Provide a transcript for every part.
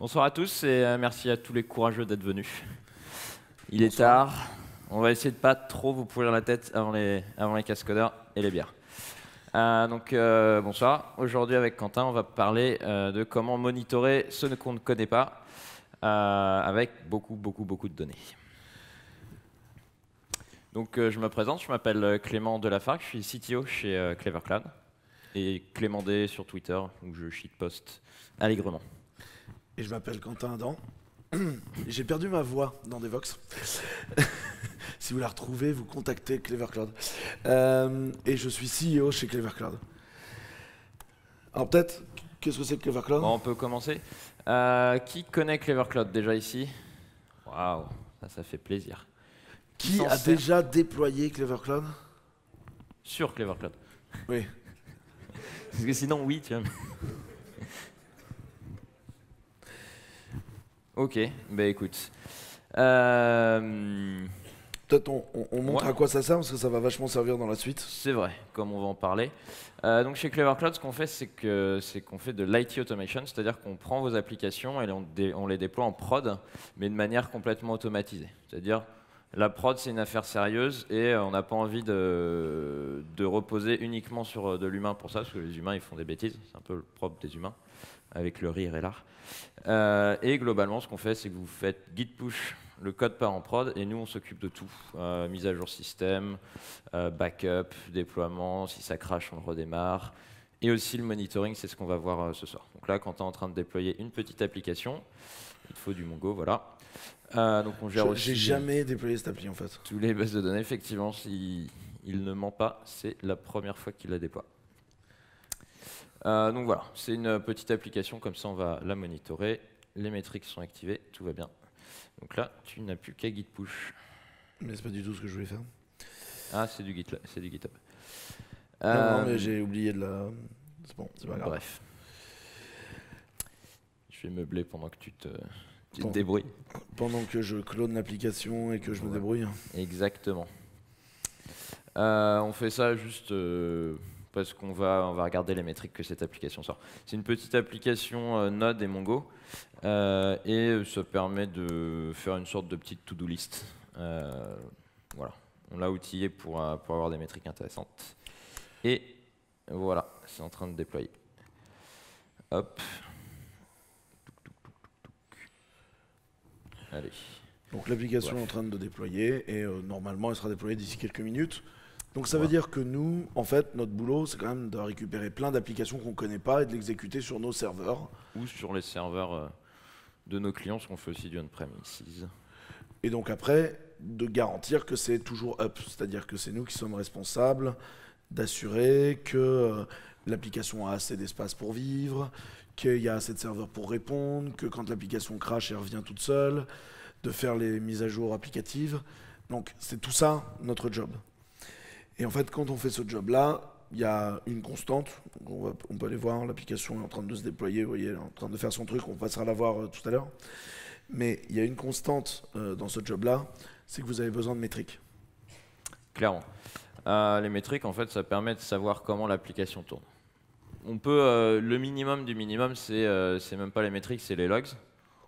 Bonsoir à tous et merci à tous les courageux d'être venus. Il est tard, on va essayer de pas trop vous pourrir la tête avant les cascodeurs et les bières. Bonsoir, aujourd'hui avec Quentin on va parler de comment monitorer ce qu'on ne connaît pas avec beaucoup de données. Donc je me présente, je m'appelle Clément Delafargue, je suis CTO chez Clever Cloud et Clément D sur Twitter où je shitpost allègrement. Et je m'appelle Quentin Adam. J'ai perdu ma voix dans Devox. Si vous la retrouvez, vous contactez Clever Cloud. Et je suis CEO chez Clever Cloud. Alors peut-être, qu'est-ce que c'est que Clever Cloud? Bon, on peut commencer. Qui connaît Clever Cloud déjà ici? Waouh, ça fait plaisir. Qui a déjà déployé Clever Cloud? Sur Clever Cloud. Oui. Parce que sinon, oui, tu vois. Ok, bah écoute. Peut-être on montre Ouais. à quoi ça sert, parce que ça va vachement servir dans la suite. C'est vrai, comme on va en parler. Donc chez Clever Cloud, ce qu'on fait, c'est qu'on fait de l'IT automation, c'est-à-dire qu'on prend vos applications et on les déploie en prod, mais de manière complètement automatisée. C'est-à-dire, la prod, c'est une affaire sérieuse et on n'a pas envie de reposer uniquement sur de l'humain pour ça, parce que les humains, ils font des bêtises. C'est un peu le propre des humains, avec le rire et l'art. Et globalement, ce qu'on fait, c'est que vous faites git push, le code part en prod, et nous, on s'occupe de tout. Mise à jour système, backup, déploiement, si ça crache, on le redémarre. Et aussi le monitoring, c'est ce qu'on va voir ce soir. Donc là, quand tu es en train de déployer une petite application, il te faut du Mongo, voilà. Donc on gère aussi. J'ai jamais déployé cette appli en fait. Tous les bases de données, effectivement, s'il ne ment pas, c'est la première fois qu'il la déploie. Donc voilà, c'est une petite application, comme ça on va la monitorer. Les métriques sont activées, tout va bien. Donc là, tu n'as plus qu'à git push. Mais c'est pas du tout ce que je voulais faire. Ah, c'est du GitLab. C'est du GitHub. Non, mais j'ai oublié de la... C'est bon, c'est pas grave. Bref. Je vais meubler pendant que tu te débrouilles. Pendant que je clone l'application et que je me débrouille. Exactement. On fait ça juste parce qu'on va regarder les métriques que cette application sort. C'est une petite application Node et Mongo et ça permet de faire une sorte de petite to-do list. Voilà, on l'a outillé pour avoir des métriques intéressantes. Et voilà, c'est en train de déployer. Hop. Allez. Donc l'application est en train de déployer et normalement elle sera déployée d'ici quelques minutes. Donc ça veut dire que nous, en fait, notre boulot, c'est quand même de récupérer plein d'applications qu'on ne connaît pas et de l'exécuter sur nos serveurs. Ou sur les serveurs de nos clients, parce qu'on fait aussi du on-premises. Et donc après, de garantir que c'est toujours up, c'est-à-dire que c'est nous qui sommes responsables d'assurer que l'application a assez d'espace pour vivre, qu'il y a assez de serveurs pour répondre, que quand l'application crash, elle revient toute seule, de faire les mises à jour applicatives. Donc c'est tout ça notre job. Et en fait, quand on fait ce job-là, il y a une constante. On peut aller voir, l'application est en train de se déployer, vous voyez, elle est en train de faire son truc, on passera la voir tout à l'heure. Mais il y a une constante dans ce job-là, c'est que vous avez besoin de métriques. Clairement. Les métriques, en fait, ça permet de savoir comment l'application tourne. On peut, le minimum du minimum, c'est même pas les métriques, c'est les logs.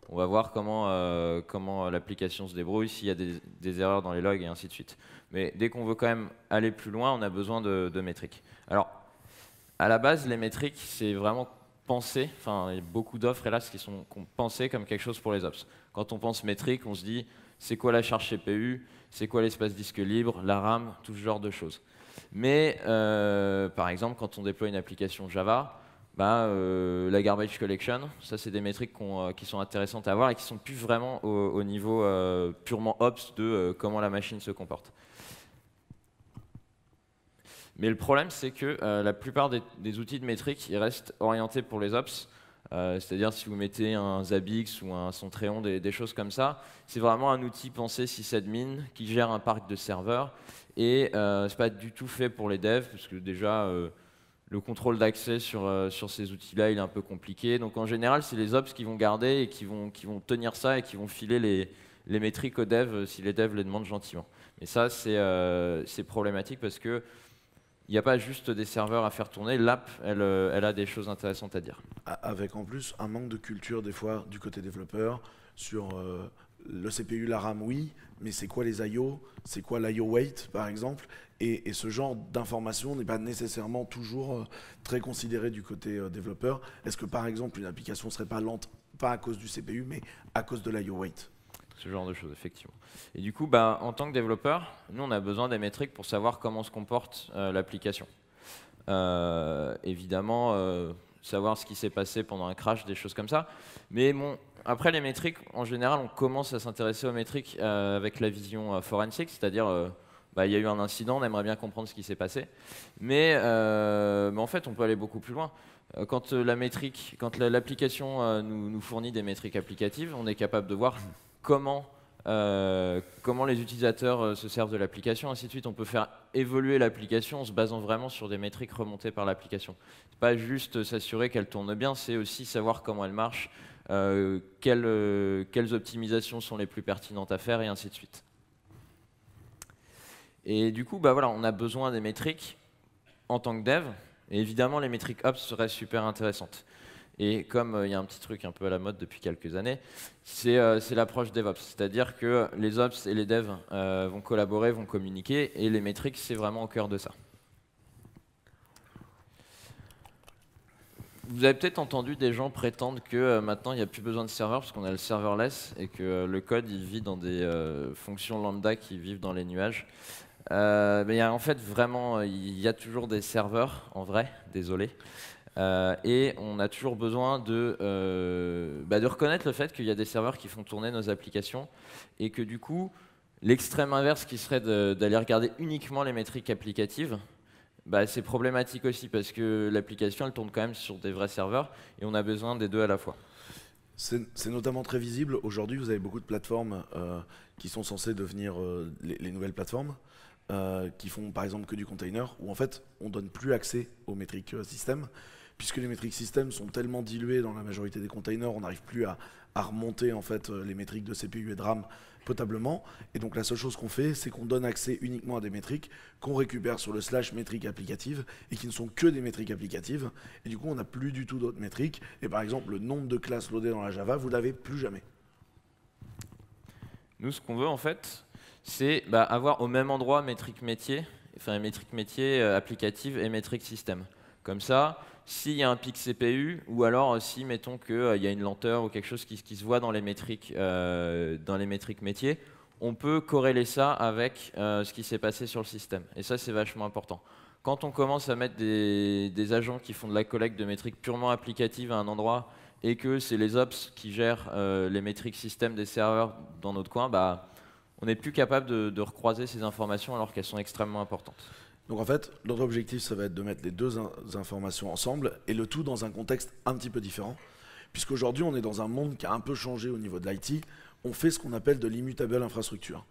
On va voir comment l'application se débrouille, s'il y a des erreurs dans les logs et ainsi de suite. Mais dès qu'on veut quand même aller plus loin, on a besoin de métriques. Alors, à la base, les métriques, c'est vraiment pensé, enfin, il y a beaucoup d'offres, hélas, qui sont pensées comme quelque chose pour les ops. Quand on pense métrique, on se dit, c'est quoi la charge CPU, c'est quoi l'espace disque libre, la RAM, tout ce genre de choses. Mais, par exemple, quand on déploie une application Java, la garbage collection, ça c'est des métriques qui sont intéressantes à avoir et qui sont plus vraiment au niveau purement ops de comment la machine se comporte. Mais le problème c'est que la plupart des outils de métriques ils restent orientés pour les ops. C'est-à-dire si vous mettez un Zabbix ou un Centreon, des choses comme ça, c'est vraiment un outil pensé sysadmin qui gère un parc de serveurs et c'est pas du tout fait pour les devs parce que déjà le contrôle d'accès sur ces outils-là, il est un peu compliqué. Donc en général, c'est les ops qui vont garder et qui vont tenir ça et qui vont filer les métriques aux devs si les devs les demandent gentiment. Mais ça, c'est problématique parce que il n'y a pas juste des serveurs à faire tourner, l'app, elle a des choses intéressantes à dire. Avec en plus un manque de culture des fois du côté développeur sur le CPU, la RAM, oui, mais c'est quoi les I/O, c'est quoi l'I/O weight par exemple, et ce genre d'information n'est pas nécessairement toujours très considéré du côté développeur. Est-ce que par exemple une application serait pas lente, pas à cause du CPU, mais à cause de l'I/O weight? Ce genre de choses, effectivement. Et du coup, en tant que développeur, nous, on a besoin des métriques pour savoir comment se comporte l'application. Évidemment, savoir ce qui s'est passé pendant un crash, des choses comme ça. Mais bon, après les métriques, en général, on commence à s'intéresser aux métriques avec la vision forensique, c'est-à-dire, il y a eu un incident, on aimerait bien comprendre ce qui s'est passé. Mais en fait, on peut aller beaucoup plus loin. Quand l'application nous fournit des métriques applicatives, on est capable de voir comment les utilisateurs se servent de l'application, ainsi de suite. On peut faire évoluer l'application en se basant vraiment sur des métriques remontées par l'application. C'est pas juste s'assurer qu'elle tourne bien, c'est aussi savoir comment elle marche, quelles optimisations sont les plus pertinentes à faire, et ainsi de suite. Et du coup, voilà, on a besoin des métriques en tant que dev, et évidemment, les métriques Ops seraient super intéressantes. Et comme il y a un petit truc un peu à la mode depuis quelques années, c'est l'approche DevOps. C'est-à-dire que les Ops et les devs vont collaborer, vont communiquer, et les métriques, c'est vraiment au cœur de ça. Vous avez peut-être entendu des gens prétendre que maintenant, il n'y a plus besoin de serveur parce qu'on a le serverless et que le code, il vit dans des fonctions lambda qui vivent dans les nuages. Mais en fait, vraiment, il y a toujours des serveurs, en vrai, désolé. Et on a toujours besoin de reconnaître le fait qu'il y a des serveurs qui font tourner nos applications et que du coup, l'extrême inverse qui serait d'aller regarder uniquement les métriques applicatives, c'est problématique aussi parce que l'application, elle tourne quand même sur des vrais serveurs et on a besoin des deux à la fois. C'est notamment très visible. Aujourd'hui, vous avez beaucoup de plateformes qui sont censées devenir les nouvelles plateformes. Qui font par exemple que du container, où en fait on donne plus accès aux métriques système, puisque les métriques système sont tellement diluées dans la majorité des containers, on n'arrive plus à remonter en fait les métriques de CPU et de RAM potablement, et donc la seule chose qu'on fait, c'est qu'on donne accès uniquement à des métriques qu'on récupère sur le / métriques applicatives, et qui ne sont que des métriques applicatives, et du coup on n'a plus du tout d'autres métriques, et par exemple le nombre de classes loadées dans la Java, vous l'avez plus jamais. Nous, ce qu'on veut en fait, c'est avoir au même endroit métriques métiers, enfin métriques métiers applicatives et métriques système. Comme ça, s'il y a un pic CPU, ou alors si, mettons qu'il y a une lenteur ou quelque chose qui se voit dans les métriques métiers, on peut corréler ça avec ce qui s'est passé sur le système. Et ça, c'est vachement important. Quand on commence à mettre des agents qui font de la collecte de métriques purement applicatives à un endroit, et que c'est les ops qui gèrent les métriques système des serveurs dans notre coin, on n'est plus capable de recroiser ces informations alors qu'elles sont extrêmement importantes. Donc en fait, notre objectif, ça va être de mettre les deux informations ensemble, et le tout dans un contexte un petit peu différent. Puisqu'aujourd'hui, on est dans un monde qui a un peu changé au niveau de l'IT. On fait ce qu'on appelle de l'immutable infrastructure.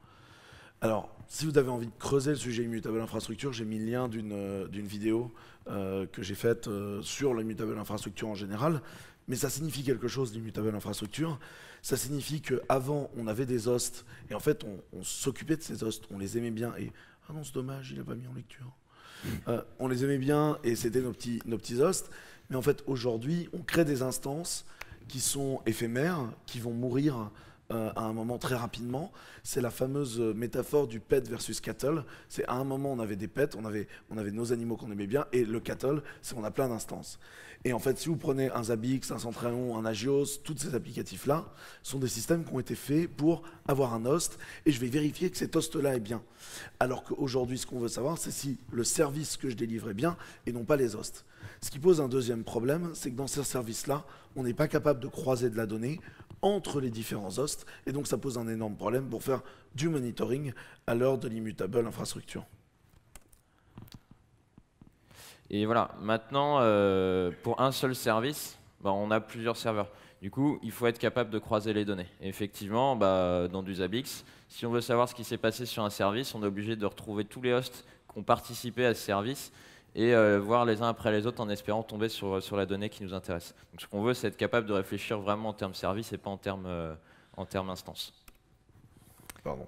Alors, si vous avez envie de creuser le sujet immutable infrastructure, j'ai mis le lien d'une vidéo que j'ai faite sur l'immutable infrastructure en général. Mais ça signifie quelque chose, l'immutable infrastructure. Ça signifie qu'avant, on avait des hosts, et en fait, on s'occupait de ces hosts, on les aimait bien, et ah non, c'est dommage, il n'a pas mis en lecture. On les aimait bien, et c'était nos petits hosts. Mais en fait, aujourd'hui, on crée des instances qui sont éphémères, qui vont mourir à un moment très rapidement. C'est la fameuse métaphore du pet versus cattle. C'est à un moment, on avait des pets, on avait nos animaux qu'on aimait bien, et le cattle, c'est on a plein d'instances. Et en fait, si vous prenez un Zabbix, un Centrion, un Agios, tous ces applicatifs-là sont des systèmes qui ont été faits pour avoir un host, et je vais vérifier que cet host-là est bien. Alors qu'aujourd'hui, ce qu'on veut savoir, c'est si le service que je délivre est bien, et non pas les hosts. Ce qui pose un deuxième problème, c'est que dans ces services-là, on n'est pas capable de croiser de la donnée entre les différents hosts, et donc ça pose un énorme problème pour faire du monitoring à l'heure de l'immutable infrastructure. Et voilà, maintenant, pour un seul service, on a plusieurs serveurs. Du coup, il faut être capable de croiser les données. Et effectivement, dans du Zabbix, si on veut savoir ce qui s'est passé sur un service, on est obligé de retrouver tous les hosts qui ont participé à ce service et voir les uns après les autres en espérant tomber sur la donnée qui nous intéresse. Donc ce qu'on veut, c'est être capable de réfléchir vraiment en termes service et pas en termes instance. Pardon.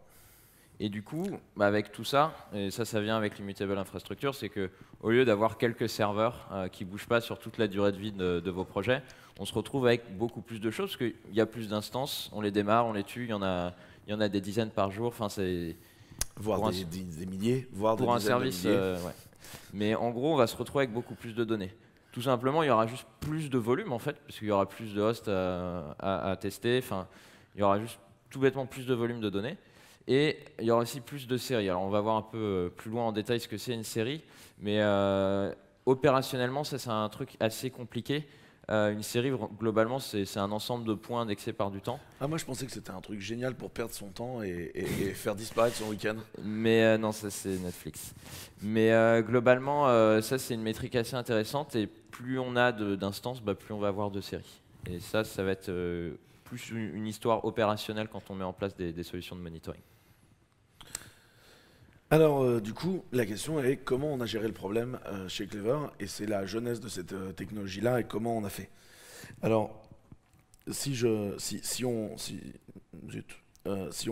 Et du coup, bah, avec tout ça, et ça vient avec l'immutable infrastructure, c'est que au lieu d'avoir quelques serveurs qui ne bougent pas sur toute la durée de vie de vos projets, on se retrouve avec beaucoup plus de choses, parce qu'il y a plus d'instances, on les démarre, on les tue, il y en a des dizaines par jour, enfin c'est... Voire des milliers, voire des Pour un dizaines de service, milliers. ouais. Mais en gros, on va se retrouver avec beaucoup plus de données. Tout simplement, il y aura juste plus de volume en fait, parce qu'il y aura plus de hosts à tester. Enfin, il y aura juste tout bêtement plus de volume de données. Et il y aura aussi plus de séries. Alors, on va voir un peu plus loin en détail ce que c'est une série, mais opérationnellement, ça c'est un truc assez compliqué. Une série, globalement, c'est un ensemble de points indexés par du temps. Ah, moi je pensais que c'était un truc génial pour perdre son temps et faire disparaître son week-end. Mais non, ça c'est Netflix. Mais globalement, ça c'est une métrique assez intéressante et plus on a d'instances, bah, plus on va avoir de séries. Et ça va être plus une histoire opérationnelle quand on met en place des solutions de monitoring. Alors, du coup, la question est comment on a géré le problème chez Clever, et c'est la jeunesse de cette technologie-là et comment on a fait. Alors, si on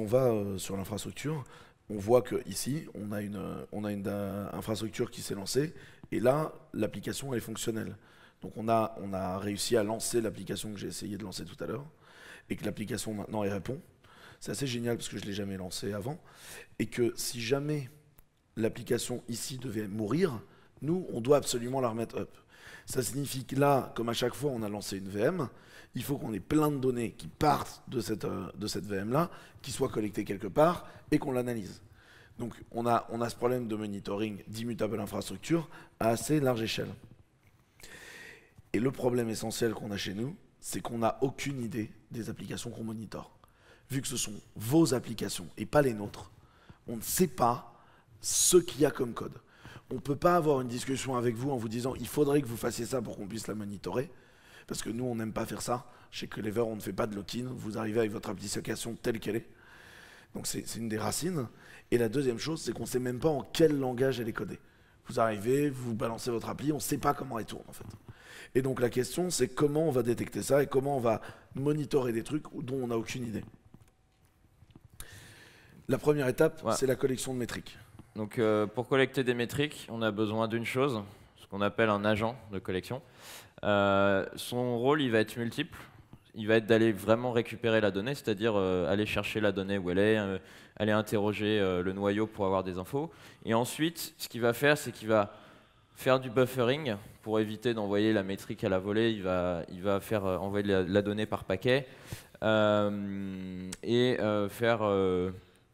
va sur l'infrastructure, on voit que ici, on a une infrastructure qui s'est lancée, et là, l'application elle est fonctionnelle. Donc, on a réussi à lancer l'application que j'ai essayé de lancer tout à l'heure, et que l'application maintenant elle répond. C'est assez génial parce que je ne l'ai jamais lancé avant. Et que si jamais l'application ici devait mourir, nous, on doit absolument la remettre up. Ça signifie que là, comme à chaque fois on a lancé une VM, il faut qu'on ait plein de données qui partent de cette VM-là, qui soient collectées quelque part et qu'on l'analyse. Donc on a ce problème de monitoring d'immutable infrastructure à assez large échelle. Et le problème essentiel qu'on a chez nous, c'est qu'on n'a aucune idée des applications qu'on monitore. Vu que ce sont vos applications et pas les nôtres, on ne sait pas ce qu'il y a comme code. On ne peut pas avoir une discussion avec vous en vous disant il faudrait que vous fassiez ça pour qu'on puisse la monitorer, parce que nous on n'aime pas faire ça. Chez Clever on ne fait pas de lock-in, vous arrivez avec votre application telle qu'elle est. Donc c'est une des racines. Et la deuxième chose, c'est qu'on ne sait même pas en quel langage elle est codée. Vous arrivez, vous balancez votre appli, on ne sait pas comment elle tourne en fait. Et donc la question c'est comment on va détecter ça et comment on va monitorer des trucs dont on n'a aucune idée. La première étape, c'est la collection de métriques. Donc pour collecter des métriques, on a besoin d'une chose, ce qu'on appelle un agent de collection. Son rôle, il va être multiple. Il va être d'aller vraiment récupérer la donnée, c'est-à-dire aller chercher la donnée où elle est, aller interroger le noyau pour avoir des infos. Et ensuite, ce qu'il va faire, c'est qu'il va faire du buffering pour éviter d'envoyer la métrique à la volée. Il va faire envoyer la donnée par paquet et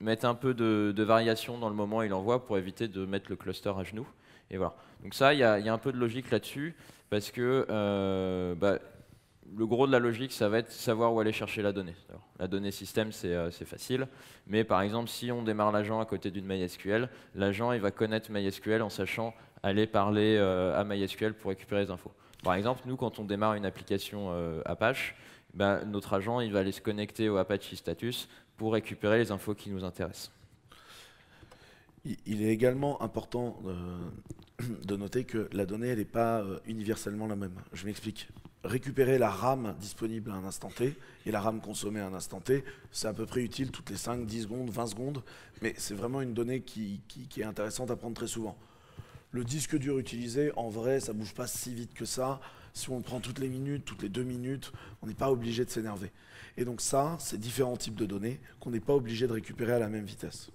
mettre un peu de variation dans le moment où il envoie pour éviter de mettre le cluster à genoux. Et voilà. Donc ça, il y a un peu de logique là-dessus parce que le gros de la logique, ça va être savoir où aller chercher la donnée. Alors, la donnée système, c'est facile. Mais par exemple, si on démarre l'agent à côté d'une MySQL, l'agent il va connaître MySQL en sachant aller parler à MySQL pour récupérer les infos. Par exemple, nous, quand on démarre une application Apache, notre agent il va aller se connecter au Apache Status pour récupérer les infos qui nous intéressent. Il est également important de noter que la donnée elle n'est pas universellement la même. Je m'explique. Récupérer la RAM disponible à un instant T et la RAM consommée à un instant T, c'est à peu près utile toutes les 5, 10 secondes, 20 secondes, mais c'est vraiment une donnée qui est intéressante à prendre très souvent. Le disque dur utilisé, en vrai, ça ne bouge pas si vite que ça. Si on le prend toutes les minutes, toutes les 2 minutes, on n'est pas obligé de s'énerver. Et donc ça, c'est différents types de données qu'on n'est pas obligé de récupérer à la même vitesse.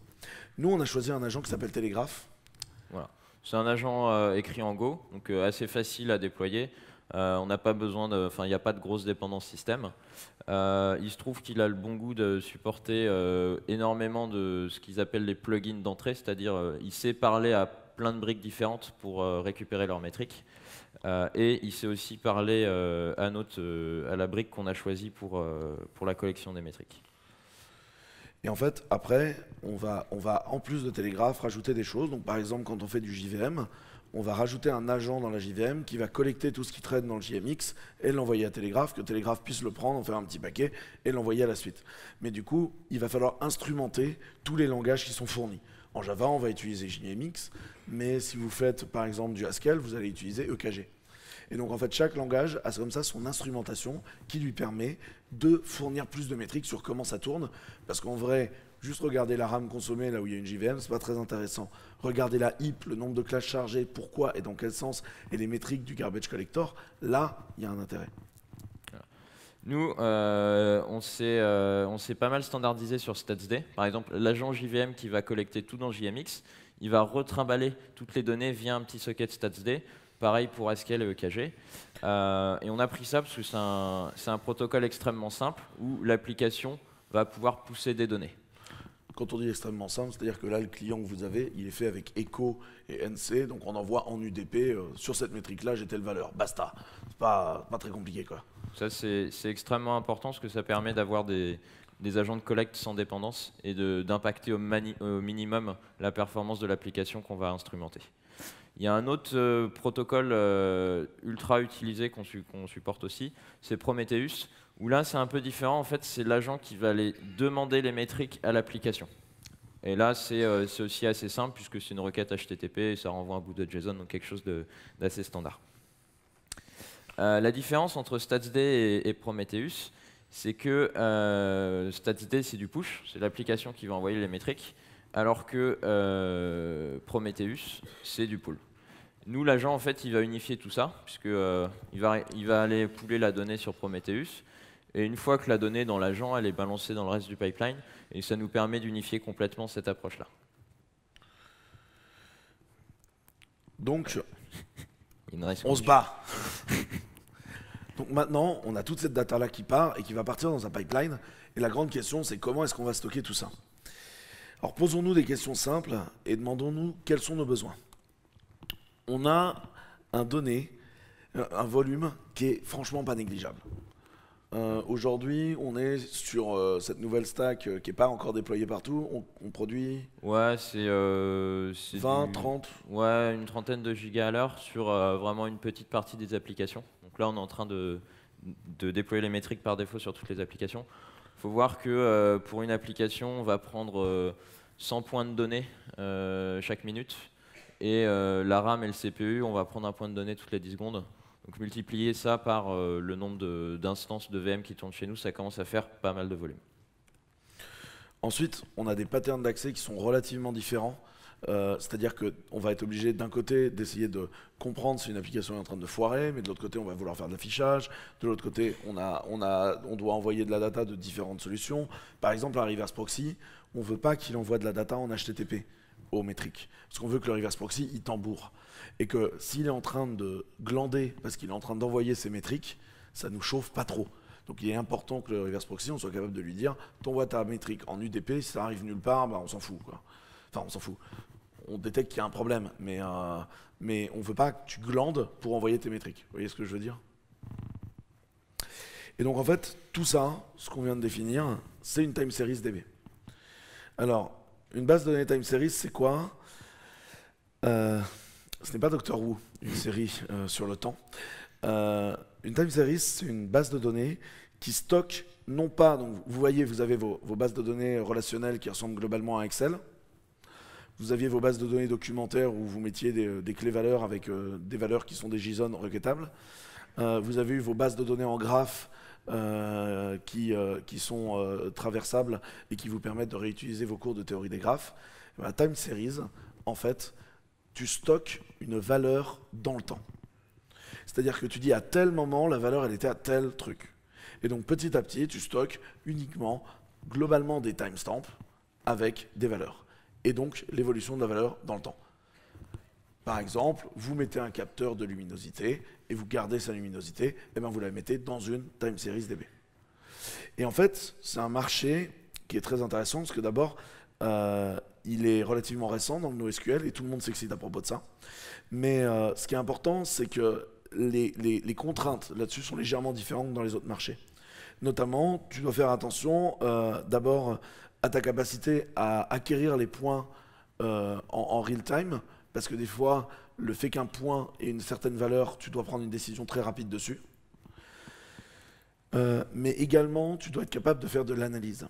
Nous, on a choisi un agent qui s'appelle Telegraph. Voilà. C'est un agent écrit en Go, donc assez facile à déployer. On n'a pas besoin il n'y a pas de grosse dépendance système. Il se trouve qu'il a le bon goût de supporter énormément de ce qu'ils appellent les plugins d'entrée, c'est-à-dire il sait parler à plein de briques différentes pour récupérer leurs métriques. Et il sait aussi parler à la brique qu'on a choisie pour la collection des métriques. Et en fait, après, on va en plus de Telegraph rajouter des choses. Donc par exemple, quand on fait du JVM, on va rajouter un agent dans la JVM qui va collecter tout ce qui traîne dans le JMX et l'envoyer à Telegraph, que Telegraph puisse le prendre, en faire un petit paquet et l'envoyer à la suite. Mais du coup, il va falloir instrumenter tous les langages qui sont fournis. En Java, on va utiliser JMX, mais si vous faites par exemple du Haskell, vous allez utiliser EKG. Et donc en fait, chaque langage a comme ça son instrumentation qui lui permet de fournir plus de métriques sur comment ça tourne. Parce qu'en vrai, Juste regarder la RAM consommée là où il y a une JVM, c'est pas très intéressant. Regarder la heap, le nombre de classes chargées, pourquoi et dans quel sens, et les métriques du garbage collector, là, il y a un intérêt. Nous, on s'est pas mal standardisé sur StatsD. Par exemple, l'agent JVM qui va collecter tout dans JMX, il va retrimballer toutes les données via un petit socket StatsD. Pareil pour SQL et EKG. Et on a pris ça parce que c'est un protocole extrêmement simple où l'application va pouvoir pousser des données. Quand on dit extrêmement simple, c'est-à-dire que là, le client que vous avez, il est fait avec Echo et NC, donc on envoie en UDP, sur cette métrique-là, j'ai telle valeur, basta. C'est pas très compliqué, quoi. Ça, c'est extrêmement important parce que ça permet d'avoir des agents de collecte sans dépendance et d'impacter au minimum la performance de l'application qu'on va instrumenter. Il y a un autre protocole ultra utilisé qu'on supporte aussi, c'est Prometheus, où là c'est un peu différent. En fait, c'est l'agent qui va aller demander les métriques à l'application. Et là, c'est aussi assez simple puisque c'est une requête HTTP et ça renvoie un bout de JSON, donc quelque chose d'assez standard. La différence entre StatsD et Prometheus, c'est que StatsD c'est du push, c'est l'application qui va envoyer les métriques, alors que Prometheus c'est du pull. Nous, l'agent, en fait, il va unifier tout ça, puisqu'il va aller pooler la donnée sur Prometheus, et une fois que la donnée dans l'agent, elle est balancée dans le reste du pipeline, et ça nous permet d'unifier complètement cette approche-là. Donc, on se bat. Donc maintenant, on a toute cette data-là qui part et qui va partir dans un pipeline, et la grande question, c'est comment est-ce qu'on va stocker tout ça? Alors posons-nous des questions simples et demandons-nous quels sont nos besoins. On a un volume qui est franchement pas négligeable. Aujourd'hui, on est sur cette nouvelle stack qui n'est pas encore déployée partout. On produit ouais, c'est 20, 30 ouais, une trentaine de gigas à l'heure sur vraiment une petite partie des applications. Donc là, on est en train de déployer les métriques par défaut sur toutes les applications. Il faut voir que pour une application, on va prendre 100 points de données chaque minute. Et la RAM et le CPU, on va prendre un point de données toutes les 10 secondes. Donc multiplier ça par le nombre d'instances de VM qui tournent chez nous, ça commence à faire pas mal de volume. Ensuite, on a des patterns d'accès qui sont relativement différents. C'est-à-dire qu'on va être obligé d'un côté d'essayer de comprendre si une application est en train de foirer, mais de l'autre côté on va vouloir faire de l'affichage, de l'autre côté on doit envoyer de la data de différentes solutions. Par exemple un reverse proxy, on ne veut pas qu'il envoie de la data en HTTP aux métriques, parce qu'on veut que le reverse proxy il tambour, et que s'il est en train de glander parce qu'il est en train d'envoyer ses métriques, ça nous chauffe pas trop. Donc il est important que le reverse proxy on soit capable de lui dire t'envoies ta métrique en UDP, si ça arrive nulle part, bah, on s'en fout quoi. Enfin on s'en fout. On détecte qu'il y a un problème, mais on ne veut pas que tu glandes pour envoyer tes métriques. Vous voyez ce que je veux dire? Et donc en fait, tout ça, ce qu'on vient de définir, c'est une time series DB. Alors, une base de données time series, c'est quoi? Ce n'est pas Doctor Who, une série sur le temps. Une time series, c'est une base de données qui stocke, non pas, donc vous voyez, vous avez vos bases de données relationnelles qui ressemblent globalement à Excel. Vous aviez vos bases de données documentaires où vous mettiez des clés valeurs avec des valeurs qui sont des JSON requêtables. Vous avez eu vos bases de données en graphe qui sont traversables et qui vous permettent de réutiliser vos cours de théorie des graphes. La time series, en fait, tu stockes une valeur dans le temps. C'est-à-dire que tu dis à tel moment, la valeur elle était à tel truc. Et donc petit à petit, tu stockes uniquement, globalement, des timestamps avec des valeurs. Et donc l'évolution de la valeur dans le temps. Par exemple, vous mettez un capteur de luminosité et vous gardez sa luminosité, et bien vous la mettez dans une time series DB. Et en fait, c'est un marché qui est très intéressant parce que d'abord, il est relativement récent dans le NoSQL et tout le monde s'excite à propos de ça. Mais ce qui est important, c'est que les contraintes là-dessus sont légèrement différentes que dans les autres marchés. Notamment, tu dois faire attention d'abord à ta capacité à acquérir les points en real time, parce que des fois, le fait qu'un point ait une certaine valeur, tu dois prendre une décision très rapide dessus. Mais également, tu dois être capable de faire de l'analyse.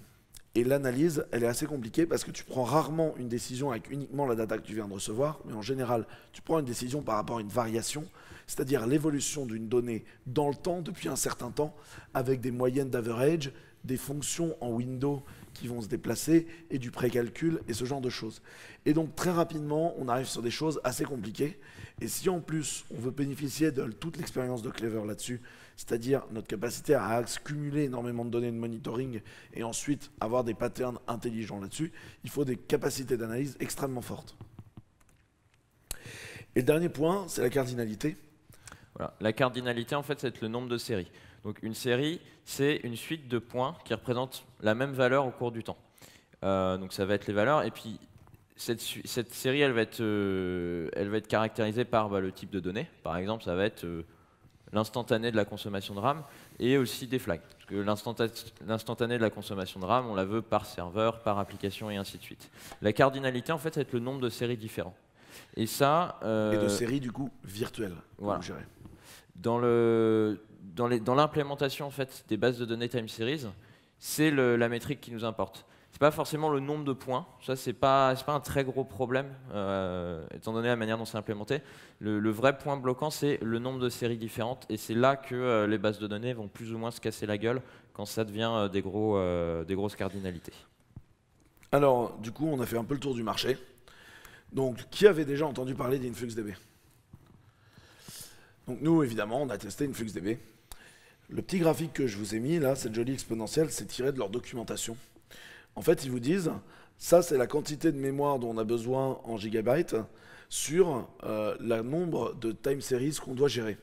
Et l'analyse, elle est assez compliquée parce que tu prends rarement une décision avec uniquement la data que tu viens de recevoir, mais en général, tu prends une décision par rapport à une variation, c'est-à-dire l'évolution d'une donnée dans le temps, depuis un certain temps, avec des moyennes d'average, des fonctions en window qui vont se déplacer et du précalcul et ce genre de choses. Et donc très rapidement, on arrive sur des choses assez compliquées. Et si en plus, on veut bénéficier de toute l'expérience de Clever là-dessus, c'est-à-dire notre capacité à accumuler énormément de données de monitoring et ensuite avoir des patterns intelligents là-dessus, il faut des capacités d'analyse extrêmement fortes. Et le dernier point, c'est la cardinalité. Voilà. La cardinalité, en fait, c'est le nombre de séries. Donc une série, c'est une suite de points qui représentent la même valeur au cours du temps. Donc ça va être les valeurs. Et puis cette série, elle va être caractérisée par le type de données. Par exemple, ça va être l'instantané de la consommation de RAM et aussi des flags. Parce que l'instantané de la consommation de RAM, on la veut par serveur, par application et ainsi de suite. La cardinalité, en fait, ça va être le nombre de séries différents. Et ça... et de séries, du coup, virtuelles. Voilà. Dans l'implémentation en fait, des bases de données time series, c'est la métrique qui nous importe. C'est pas forcément le nombre de points, ça c'est pas un très gros problème, étant donné la manière dont c'est implémenté. Le vrai point bloquant, c'est le nombre de séries différentes, et c'est là que les bases de données vont plus ou moins se casser la gueule quand ça devient des grosses cardinalités. Alors, du coup, on a fait un peu le tour du marché. Donc, qui avait déjà entendu parler d'InfluxDB? Donc nous, évidemment, on a testé InfluxDB. Le petit graphique que je vous ai mis, là, cette jolie exponentielle, c'est tiré de leur documentation. En fait, ils vous disent, ça, c'est la quantité de mémoire dont on a besoin en gigabytes sur le nombre de time series qu'on doit gérer.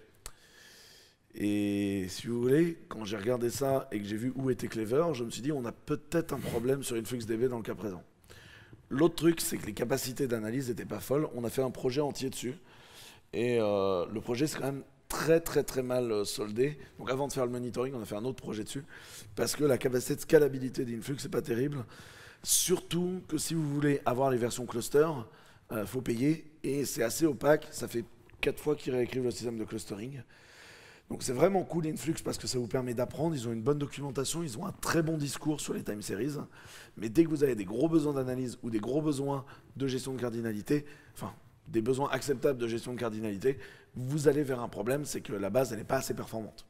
Et si vous voulez, quand j'ai regardé ça et que j'ai vu où était Clever, je me suis dit, on a peut-être un problème sur InfluxDB dans le cas présent. L'autre truc, c'est que les capacités d'analyse n'étaient pas folles. On a fait un projet entier dessus. Et le projet, c'est quand même très mal soldé. Donc avant de faire le monitoring, on a fait un autre projet dessus. Parce que la capacité de scalabilité d'Influx, c'est pas terrible. Surtout que si vous voulez avoir les versions cluster, faut payer. Et c'est assez opaque. Ça fait 4 fois qu'ils réécrivent le système de clustering. Donc c'est vraiment cool Influx parce que ça vous permet d'apprendre. Ils ont une bonne documentation, ils ont un très bon discours sur les time series. Mais dès que vous avez des gros besoins d'analyse ou des gros besoins de gestion de cardinalité, enfin des besoins acceptables de gestion de cardinalité, vous allez vers un problème, c'est que la base elle n'est pas assez performante.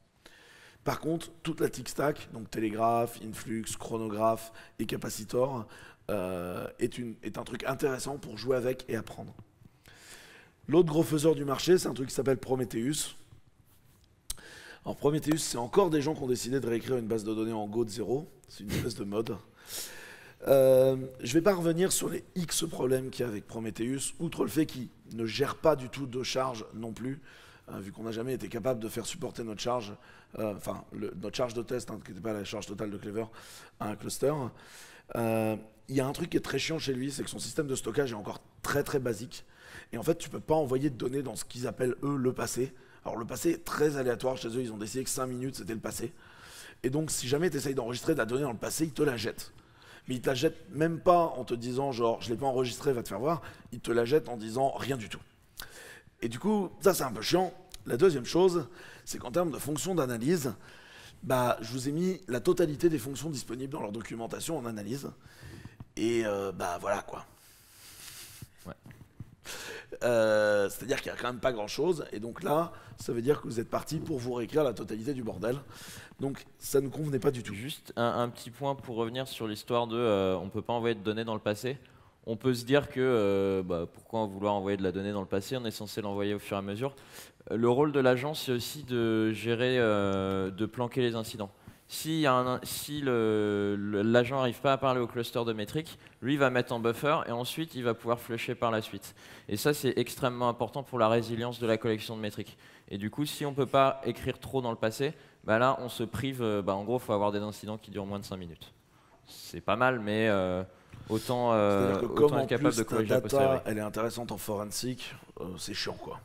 Par contre, toute la tick stack, donc Telegraph, Influx, Chronograph et Capacitor, est un truc intéressant pour jouer avec et apprendre. L'autre gros faiseur du marché, c'est un truc qui s'appelle Prometheus. Alors Prometheus, c'est encore des gens qui ont décidé de réécrire une base de données en Go de 0. C'est une espèce de mode. Je ne vais pas revenir sur les X problèmes qu'il y a avec Prometheus, outre le fait qu'il ne gère pas du tout de charge non plus, vu qu'on n'a jamais été capable de faire supporter notre charge, notre charge de test, qui n'était pas la charge totale de Clever, à un cluster. Il y a un truc qui est très chiant chez lui, c'est que son système de stockage est encore très basique. Et en fait, tu ne peux pas envoyer de données dans ce qu'ils appellent, eux, le passé. Alors le passé est très aléatoire chez eux, ils ont décidé que 5 minutes c'était le passé. Et donc si jamais tu essayes d'enregistrer de la donnée dans le passé, ils te la jettent. Mais ils te la jettent même pas en te disant genre je l'ai pas enregistré, va te faire voir. Ils te la jettent en disant rien du tout. Et du coup, ça c'est un peu chiant. La deuxième chose, c'est qu'en termes de fonctions d'analyse, je vous ai mis la totalité des fonctions disponibles dans leur documentation en analyse. Et voilà quoi. Ouais. C'est-à-dire qu'il n'y a quand même pas grand-chose, et donc là, ça veut dire que vous êtes parti pour vous réécrire la totalité du bordel. Donc ça ne nous convenait pas du tout. Juste un petit point pour revenir sur l'histoire de on ne peut pas envoyer de données dans le passé. On peut se dire que pourquoi vouloir envoyer de la donnée dans le passé, on est censé l'envoyer au fur et à mesure. Le rôle de l'agence, c'est aussi de gérer, de planquer les incidents. Si l'agent n'arrive pas à parler au cluster de métriques, lui va mettre en buffer et ensuite il va pouvoir flusher par la suite. Et ça c'est extrêmement important pour la résilience de la collection de métriques. Et du coup si on ne peut pas écrire trop dans le passé, là on se prive, en gros il faut avoir des incidents qui durent moins de 5 minutes. C'est pas mal mais autant être capable de corriger la posteriori. Elle est intéressante en forensic, c'est chiant quoi.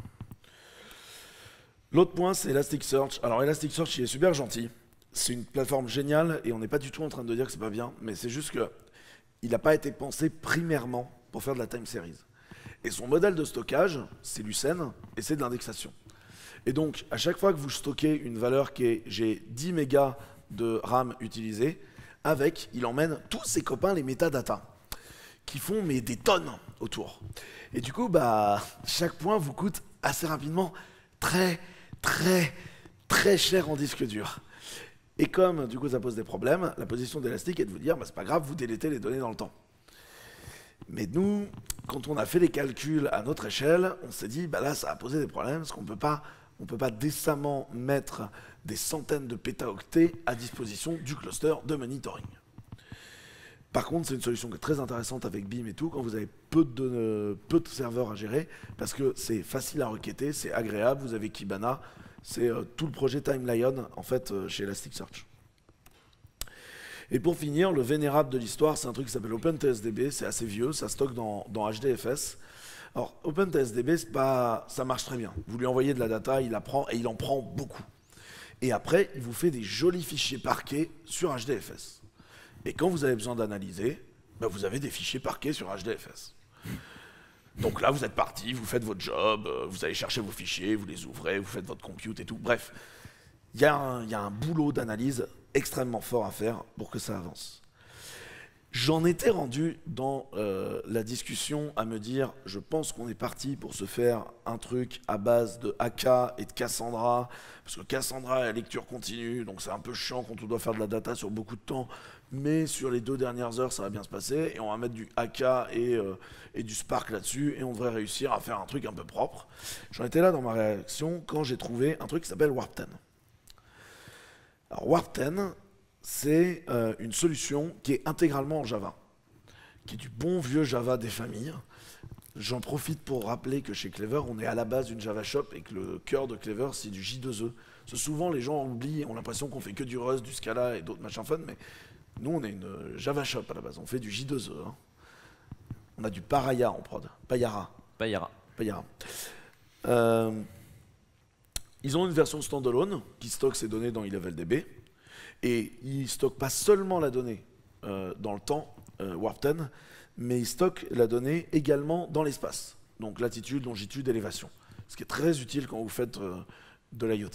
L'autre point c'est Elasticsearch. Alors Elasticsearch il est super gentil. C'est une plateforme géniale et on n'est pas du tout en train de dire que c'est pas bien, mais c'est juste qu'il n'a pas été pensé primairement pour faire de la time series. Et son modèle de stockage, c'est Lucene et c'est de l'indexation. Et donc, à chaque fois que vous stockez une valeur qui est j'ai 10 mégas de RAM utilisés, il emmène tous ses copains les métadatas qui font des tonnes autour. Et du coup, chaque point vous coûte assez rapidement très cher en disque dur. Et comme du coup ça pose des problèmes, la position d'Elastic est de vous dire, bah, c'est pas grave, vous délétez les données dans le temps. Mais nous, quand on a fait les calculs à notre échelle, on s'est dit, bah là ça a posé des problèmes, parce qu'on ne peut pas décemment mettre des centaines de pétaoctets à disposition du cluster de monitoring. Par contre, c'est une solution qui est très intéressante avec Beam et tout, quand vous avez peu de serveurs à gérer, parce que c'est facile à requêter, c'est agréable, vous avez Kibana, c'est tout le projet TimeLion, en fait, chez Elasticsearch. Et pour finir, le vénérable de l'histoire, c'est un truc qui s'appelle OpenTSDB, c'est assez vieux, ça stocke dans HDFS. Alors, OpenTSDB, ça marche très bien. Vous lui envoyez de la data, il la prend, et il en prend beaucoup. Et après, il vous fait des jolis fichiers parqués sur HDFS. Et quand vous avez besoin d'analyser, bah vous avez des fichiers parqués sur HDFS. Donc là, vous êtes parti, vous faites votre job, vous allez chercher vos fichiers, vous les ouvrez, vous faites votre compute et tout. Bref, il y a un boulot d'analyse extrêmement fort à faire pour que ça avance. J'en étais rendu dans la discussion à me dire, je pense qu'on est parti pour se faire un truc à base de AK et de Cassandra, parce que Cassandra est à lecture continue, donc c'est un peu chiant quand on doit faire de la data sur beaucoup de temps, mais sur les 2 dernières heures, ça va bien se passer, et on va mettre du AK et du Spark là-dessus, et on devrait réussir à faire un truc un peu propre. J'en étais là dans ma réaction quand j'ai trouvé un truc qui s'appelle Warp 10. Alors Warp 10, c'est une solution qui est intégralement en Java, qui est du bon vieux Java des familles. J'en profite pour rappeler que chez Clever, on est à la base d'une Java Shop et que le cœur de Clever, c'est du J2E. Souvent, les gens oublient, ont l'impression qu'on fait que du Rust, du Scala et d'autres machins fun, mais nous, on est une Java Shop à la base, on fait du J2E. Hein. On a du Paraya en prod, Payara. Ils ont une version standalone qui stocke ces données dans ElevelDB. Et ils ne stockent pas seulement la donnée dans le temps, Warp 10, mais ils stockent la donnée également dans l'espace. Donc latitude, longitude, élévation. Ce qui est très utile quand vous faites de l'IoT.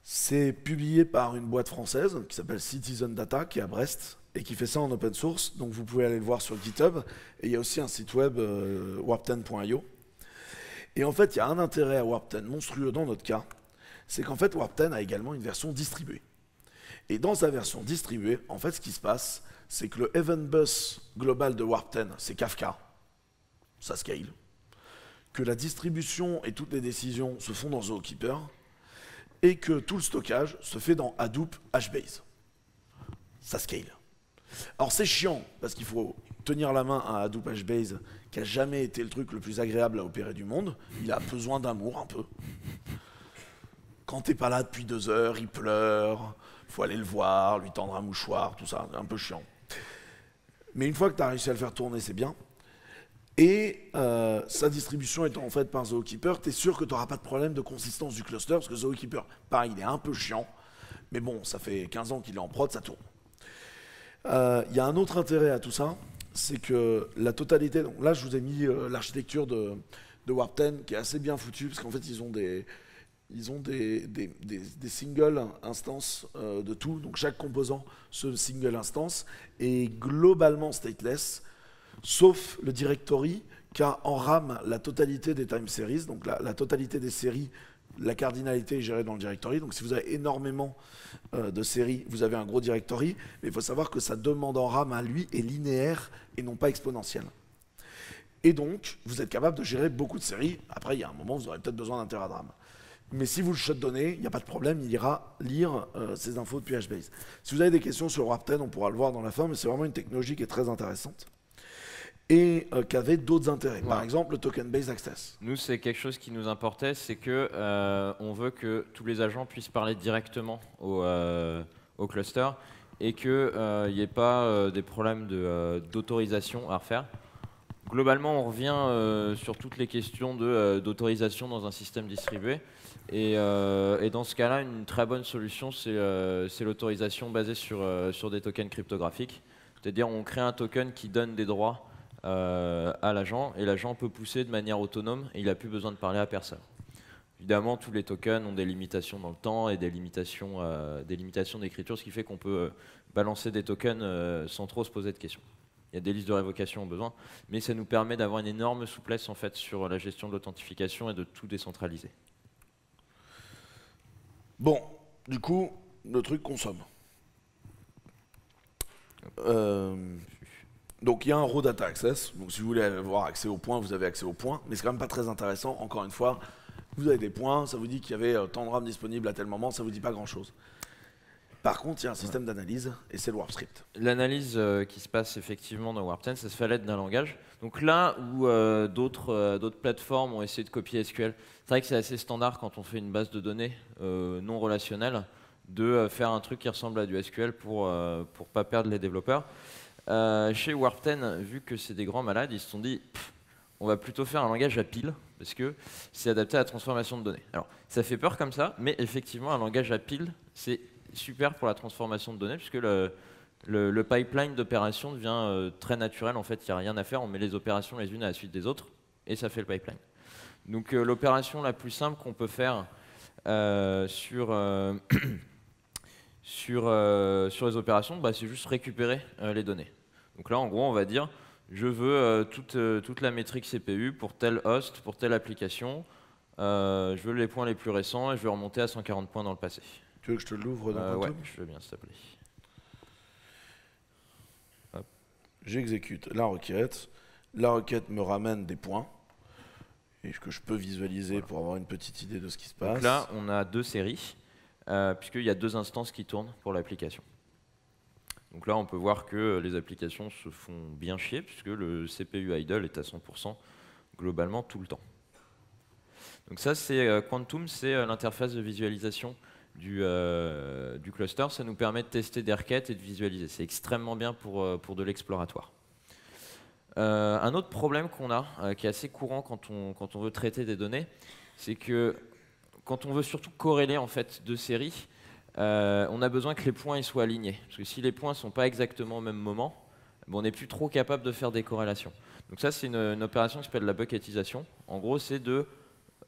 C'est publié par une boîte française qui s'appelle Citizen Data, qui est à Brest, et qui fait ça en open source. Donc vous pouvez aller le voir sur GitHub. Et il y a aussi un site web, warp10.io. Et en fait, il y a un intérêt à Warp 10 monstrueux dans notre cas, c'est qu'en fait, Warp 10 a également une version distribuée. Et dans sa version distribuée, en fait, ce qui se passe, c'est que le event bus global de Warp 10, c'est Kafka, ça scale, que la distribution et toutes les décisions se font dans Zookeeper, et que tout le stockage se fait dans Hadoop HBase. Ça scale. Alors c'est chiant, parce qu'il faut tenir la main à Hadoop HBase, qui n'a jamais été le truc le plus agréable à opérer du monde. Il a besoin d'amour un peu. Quand t'es pas là depuis 2 heures, il pleure, faut aller le voir, lui tendre un mouchoir, tout ça, c'est un peu chiant. Mais une fois que tu as réussi à le faire tourner, c'est bien. Et sa distribution étant en fait par Zookeeper, tu es sûr que tu n'auras pas de problème de consistance du cluster, parce que Zookeeper, pareil, il est un peu chiant, mais bon, ça fait 15 ans qu'il est en prod, ça tourne. Il y a un autre intérêt à tout ça, c'est que la totalité, donc là je vous ai mis l'architecture de Warp 10 qui est assez bien foutue, parce qu'en fait ils ont des single instances de tout, donc chaque composant se single instance est globalement stateless, sauf le directory qui a en RAM la totalité des time series, donc la totalité des séries, la cardinalité est gérée dans le directory, donc si vous avez énormément de séries, vous avez un gros directory, mais il faut savoir que sa demande en RAM à lui est linéaire et non pas exponentielle. Et donc, vous êtes capable de gérer beaucoup de séries. Après, il y a un moment, vous aurez peut-être besoin d'un téra de RAM. Mais si vous le shutdonnez, il n'y a pas de problème, il ira lire ces infos depuis HBase. Si vous avez des questions sur Warp 10, on pourra le voir dans la fin, mais c'est vraiment une technologie qui est très intéressante et qui avait d'autres intérêts. Par exemple, le token-based access. Nous, c'est quelque chose qui nous importait, c'est que on veut que tous les agents puissent parler directement au cluster et qu'il n'y ait pas des problèmes d'autorisation à refaire. Globalement, on revient sur toutes les questions d'autorisation dans un système distribué. Et dans ce cas-là, une très bonne solution, c'est l'autorisation basée sur des tokens cryptographiques. C'est-à-dire on crée un token qui donne des droits à l'agent, et l'agent peut pousser de manière autonome, et il n'a plus besoin de parler à personne. Évidemment, tous les tokens ont des limitations dans le temps et des limitations d'écriture, ce qui fait qu'on peut balancer des tokens sans trop se poser de questions. Il y a des listes de révocation au besoin, mais ça nous permet d'avoir une énorme souplesse en fait, sur la gestion de l'authentification et de tout décentraliser. Bon, du coup, le truc consomme. Donc il y a un raw data access, donc si vous voulez avoir accès aux points, vous avez accès aux points, mais c'est quand même pas très intéressant, encore une fois, vous avez des points, ça vous dit qu'il y avait tant de RAM disponible à tel moment, ça vous dit pas grand chose. Par contre, il y a un système d'analyse, et c'est le warp script. L'analyse qui se passe effectivement dans Warp 10, ça se fait à l'aide d'un langage. Donc là où d'autres plateformes ont essayé de copier SQL, c'est vrai que c'est assez standard quand on fait une base de données non relationnelle de faire un truc qui ressemble à du SQL pour pas perdre les développeurs. Chez Warp 10, vu que c'est des grands malades, ils se sont dit on va plutôt faire un langage à pile parce que c'est adapté à la transformation de données. Alors ça fait peur comme ça, mais effectivement un langage à pile c'est super pour la transformation de données puisque le pipeline d'opérations devient très naturel. En fait, il n'y a rien à faire, on met les opérations les unes à la suite des autres et ça fait le pipeline. Donc l'opération la plus simple qu'on peut faire sur les opérations, bah, c'est juste récupérer les données. Donc là, en gros, on va dire, je veux toute la métrique CPU pour tel host, pour telle application. Je veux les points les plus récents et je vais remonter à 140 points dans le passé. Tu veux que je te l'ouvre dans Ouais, Quantum ? je veux bien, s'il te plaît. J'exécute la requête. La requête me ramène des points et que je peux visualiser pour avoir une petite idée de ce qui se passe. Donc là, on a deux séries, puisqu'il y a deux instances qui tournent pour l'application. Donc là, on peut voir que les applications se font bien chier, puisque le CPU idle est à 100% globalement tout le temps. Donc ça, c'est Quantum, c'est l'interface de visualisation du cluster. Ça nous permet de tester des requêtes et de visualiser. C'est extrêmement bien pour de l'exploratoire. Un autre problème qu'on a, qui est assez courant quand on veut traiter des données, c'est que quand on veut surtout corréler en fait deux séries, on a besoin que les points ils soient alignés. Parce que si les points ne sont pas exactement au même moment, on n'est plus trop capable de faire des corrélations. Donc ça, c'est une opération qui s'appelle la bucketisation. En gros, c'est de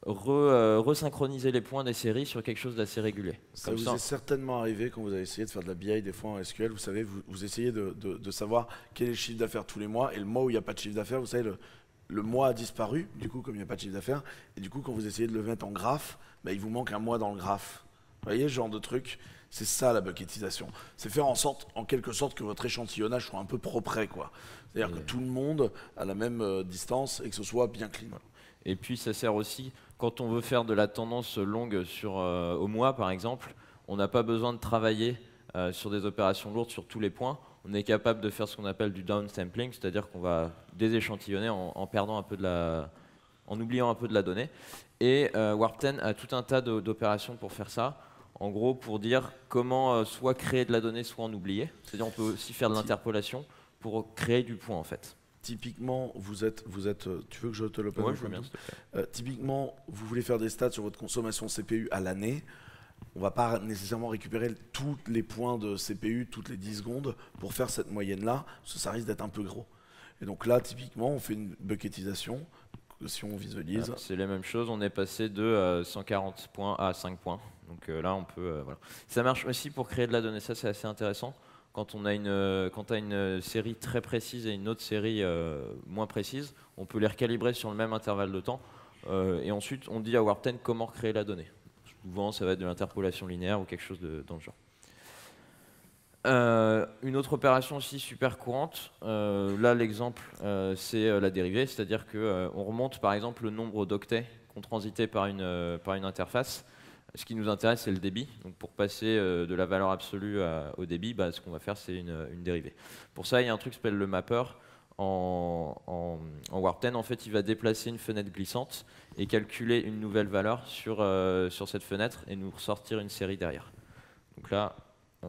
resynchroniser les points des séries sur quelque chose d'assez régulier. Ça vous est certainement arrivé quand vous avez essayé de faire de la BI des fois en SQL, vous savez, vous essayez de savoir quel est le chiffre d'affaires tous les mois, et le mois où il n'y a pas de chiffre d'affaires, vous savez, le mois a disparu, du coup, comme il n'y a pas de chiffre d'affaires, et du coup, quand vous essayez de le mettre en graphe, bah, il vous manque un mois dans le graphe. Vous voyez, ce genre de truc, c'est ça la bucketisation. C'est faire en quelque sorte, que votre échantillonnage soit un peu propre, quoi. C'est-à-dire que tout le monde a la même distance et que ce soit bien clean. Et puis ça sert aussi, quand on veut faire de la tendance longue au mois par exemple, on n'a pas besoin de travailler sur des opérations lourdes sur tous les points. On est capable de faire ce qu'on appelle du downsampling, c'est-à-dire qu'on va déséchantillonner en perdant un peu en oubliant un peu de la donnée. Et Warp 10 a tout un tas d'opérations pour faire ça. En gros, pour dire comment soit créer de la donnée, soit en oublier. C'est-à-dire on peut aussi faire de l'interpolation pour créer du point en fait. Typiquement, vous êtes, tu veux que je te le Ouais, je veux bien, s'il te plaît. Typiquement, vous voulez faire des stats sur votre consommation CPU à l'année. On ne va pas nécessairement récupérer tous les points de CPU toutes les 10 secondes pour faire cette moyenne-là, parce que ça risque d'être un peu gros. Et donc là, typiquement, on fait une bucketisation. Si on visualise. C'est les mêmes choses, on est passé de 140 points à 5 points. Donc là, on peut. Voilà. Ça marche aussi pour créer de la donnée, ça c'est assez intéressant. Quand on a une série très précise et une autre série moins précise, on peut les recalibrer sur le même intervalle de temps. Et ensuite, on dit à Warp 10 comment créer la donnée. Souvent, ça va être de l'interpolation linéaire ou quelque chose dans le genre. Une autre opération aussi super courante, là l'exemple c'est la dérivée, c'est-à-dire qu'on remonte par exemple le nombre d'octets qu'on transitait par une interface. Ce qui nous intéresse c'est le débit, donc pour passer de la valeur absolue au débit, bah, ce qu'on va faire c'est une dérivée. Pour ça il y a un truc qui s'appelle le mapper. En Warp 10 en fait il va déplacer une fenêtre glissante et calculer une nouvelle valeur sur cette fenêtre et nous ressortir une série derrière. Donc là,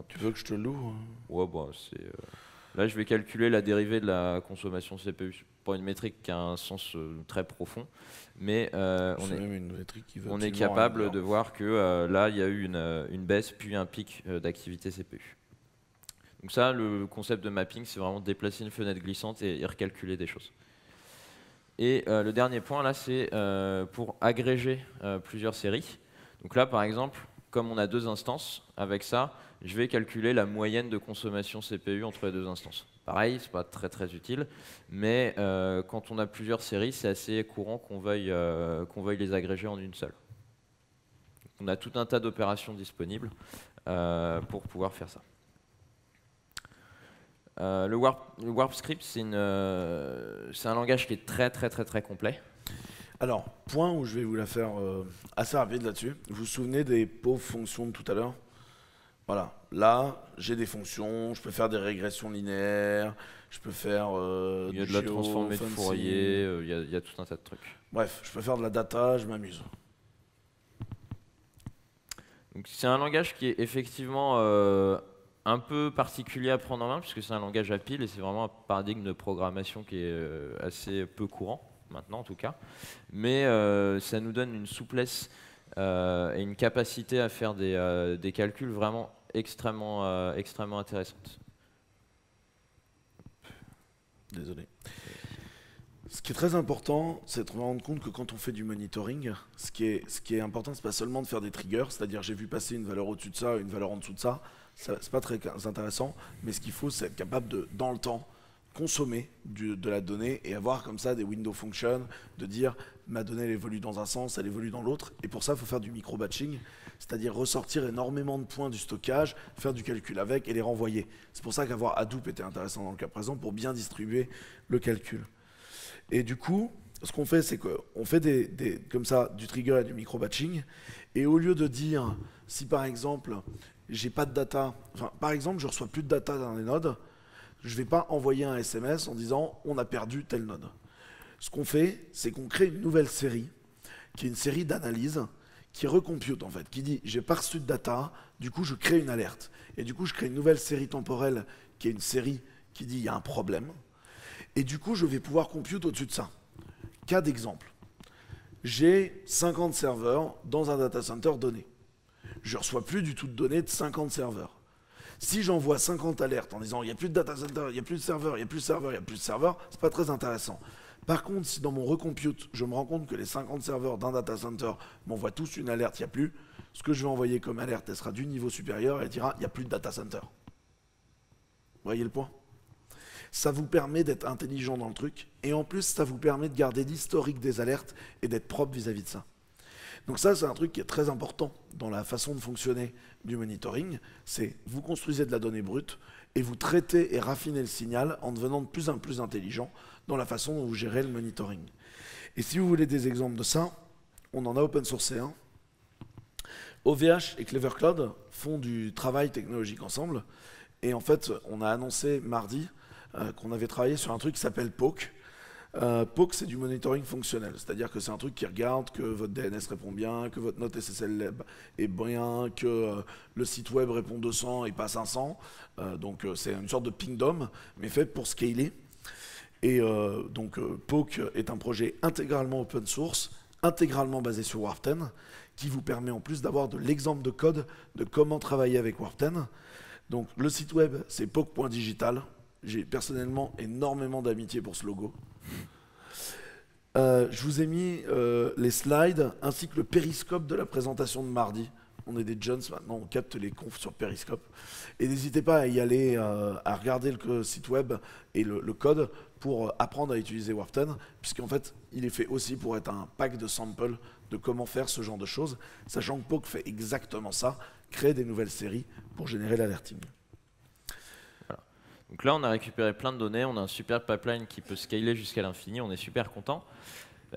tu veux que je te l'ouvre ? Ouais, bon, là, je vais calculer la dérivée de la consommation CPU. C'est pas une métrique qui a un sens très profond, mais on est capable de voir que là, il y a eu une baisse puis un pic d'activité CPU. Donc ça, le concept de mapping, c'est vraiment déplacer une fenêtre glissante et recalculer des choses. Et le dernier point, là, c'est pour agréger plusieurs séries. Donc là, par exemple, comme on a deux instances, avec ça, je vais calculer la moyenne de consommation CPU entre les deux instances. Pareil, c'est pas très très utile, mais quand on a plusieurs séries, c'est assez courant qu'on veuille les agréger en une seule. On a tout un tas d'opérations disponibles pour pouvoir faire ça. Le Warp Script, c'est un langage qui est très complet. Alors, point où je vais vous la faire assez rapide là-dessus. Vous vous souvenez des pauvres fonctions de tout à l'heure? Voilà, là, j'ai des fonctions, je peux faire des régressions linéaires, je peux faire Il y a du de la transformée de géofancy. Fourier, il y a tout un tas de trucs. Bref, je peux faire de la data, je m'amuse. C'est un langage qui est effectivement un peu particulier à prendre en main, puisque c'est un langage à pile et c'est vraiment un paradigme de programmation qui est assez peu courant, maintenant en tout cas. Mais ça nous donne une souplesse et une capacité à faire des calculs vraiment extrêmement intéressantes. Désolé. Ce qui est très important, c'est de se rendre compte que quand on fait du monitoring, ce qui est important, c'est pas seulement de faire des triggers, c'est-à-dire j'ai vu passer une valeur au-dessus de ça, une valeur en dessous de ça, c'est pas très intéressant, mais ce qu'il faut, c'est être capable de, dans le temps, consommer de la donnée et avoir comme ça des window functions, de dire ma donnée elle évolue dans un sens, elle évolue dans l'autre, et pour ça, il faut faire du micro-batching, c'est-à-dire ressortir énormément de points du stockage, faire du calcul avec et les renvoyer. C'est pour ça qu'avoir Hadoop était intéressant dans le cas présent, pour bien distribuer le calcul. Et du coup, ce qu'on fait, c'est qu'on fait comme ça du trigger et du micro-batching. Et au lieu de dire, si par exemple, j'ai pas de data, enfin, par exemple, je reçois plus de data dans les nodes, je vais pas envoyer un SMS en disant, on a perdu telle node. Ce qu'on fait, c'est qu'on crée une nouvelle série, qui est une série d'analyses, qui recompute en fait, qui dit, j'ai pas reçu de data, du coup, je crée une alerte. Et du coup, je crée une nouvelle série temporelle, qui est une série qui dit, il y a un problème. Et du coup, je vais pouvoir compute au-dessus de ça. Cas d'exemple. J'ai 50 serveurs dans un data center donné. Je ne reçois plus du tout de données de 50 serveurs. Si j'envoie 50 alertes en disant il n'y a plus de data center, il n'y a plus de serveurs, il n'y a plus de serveurs, il n'y a plus de serveurs, ce n'est pas très intéressant. Par contre, si dans mon recompute, je me rends compte que les 50 serveurs d'un data center m'envoient tous une alerte, il n'y a plus, ce que je vais envoyer comme alerte, elle sera du niveau supérieur et elle dira il n'y a plus de data center. Vous voyez le point ? Ça vous permet d'être intelligent dans le truc, et en plus, ça vous permet de garder l'historique des alertes et d'être propre vis-à-vis de ça. Donc ça, c'est un truc qui est très important dans la façon de fonctionner du monitoring, c'est vous construisez de la donnée brute, et vous traitez et raffinez le signal en devenant de plus en plus intelligent dans la façon dont vous gérez le monitoring. Et si vous voulez des exemples de ça, on en a open sourcé un. OVH et Clever Cloud font du travail technologique ensemble, et en fait, on a annoncé mardi qu'on avait travaillé sur un truc qui s'appelle POC. POC, c'est du monitoring fonctionnel, c'est-à-dire que c'est un truc qui regarde que votre DNS répond bien, que votre note SSL est bien, que le site web répond 200 et pas 500. Donc c'est une sorte de pingdom, mais fait pour scaler. Et donc POC est un projet intégralement open source, intégralement basé sur Warp 10, qui vous permet en plus d'avoir de l'exemple de code de comment travailler avec Warp 10. Donc le site web, c'est poc.digital. J'ai personnellement énormément d'amitié pour ce logo. Je vous ai mis les slides ainsi que le périscope de la présentation de mardi. On est des jeunes maintenant, on capte les confs sur périscope. Et n'hésitez pas à y aller, à regarder le site web et le code pour apprendre à utiliser Warp 10, puisqu'en fait, il est fait aussi pour être un pack de samples de comment faire ce genre de choses, sachant que POC fait exactement ça, créer des nouvelles séries pour générer l'alerting. Donc là, on a récupéré plein de données, on a un super pipeline qui peut scaler jusqu'à l'infini, on est super content.